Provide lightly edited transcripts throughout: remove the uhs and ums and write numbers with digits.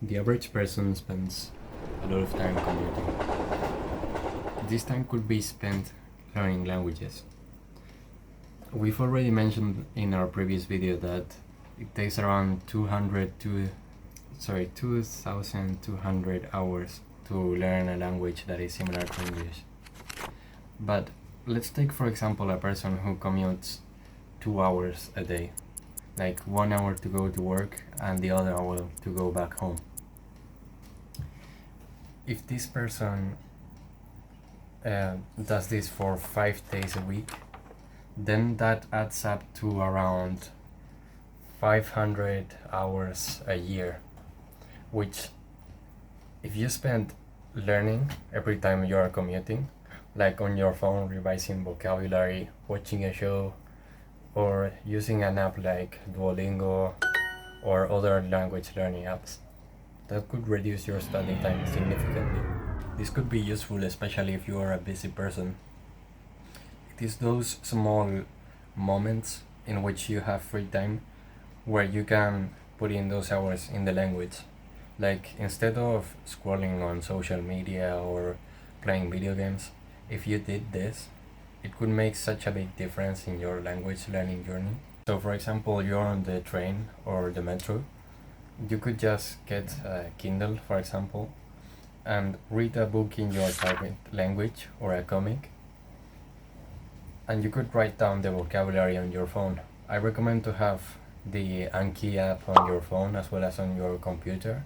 The average person spends a lot of time commuting. This time could be spent learning languages. We've already mentioned in our previous video that it takes around 2,200 hours to learn a language that is similar to English. But let's take, for example, a person who commutes 2 hours a day, like 1 hour to go to work and the other hour to go back home. If this person does this for 5 days a week, then that adds up to around 500 hours a year, which if you spend learning every time you are commuting, like on your phone revising vocabulary, watching a show, or using an app like Duolingo or other language learning apps, that could reduce your study time significantly. This could be useful especially if you are a busy person. It is those small moments in which you have free time where you can put in those hours in the language. Like instead of scrolling on social media or playing video games, if you did this, it could make such a big difference in your language learning journey. So for example, you're on the train or the metro, you could just get a Kindle, for example, and read a book in your target language or a comic, and you could write down the vocabulary on your phone. I recommend to have the Anki app on your phone as well as on your computer.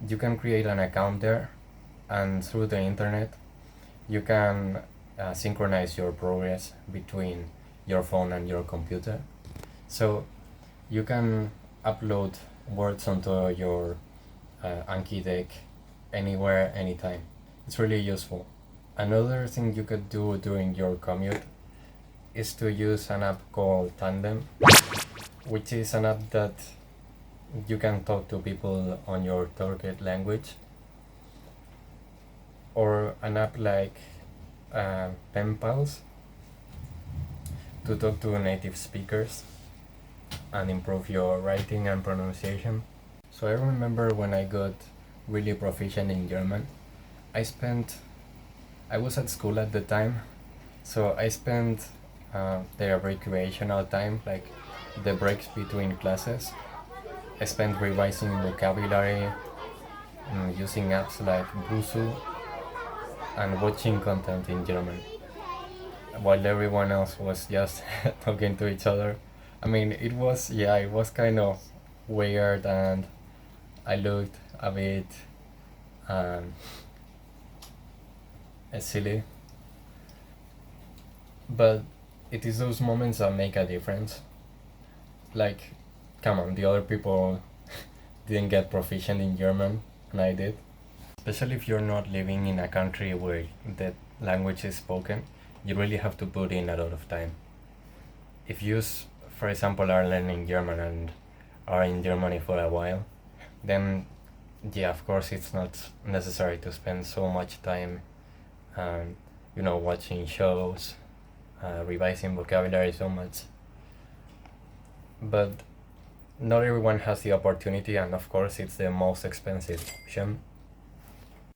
You can create an account there, and through the internet you can synchronize your progress between your phone and your computer. So you can upload words onto your Anki deck anywhere, anytime. It's really useful. Another thing you could do during your commute is to use an app called Tandem, which is an app that you can talk to people on your target language, or an app like Pen Pals to talk to native speakers and improve your writing and pronunciation. So I remember when I got really proficient in German, I was at school at the time, so I spent the recreational time, like the breaks between classes, I spent revising vocabulary, using apps like Busuu, and watching content in German, while everyone else was just talking to each other. I mean, it was kind of weird, and I looked a bit silly, but it is those moments that make a difference. Like, come on, the other people didn't get proficient in German, and I did. Especially if you're not living in a country where that language is spoken, you really have to put in a lot of time. If you, for example, are learning German and are in Germany for a while, then yeah, of course it's not necessary to spend so much time watching shows, revising vocabulary so much. But not everyone has the opportunity, and of course it's the most expensive option.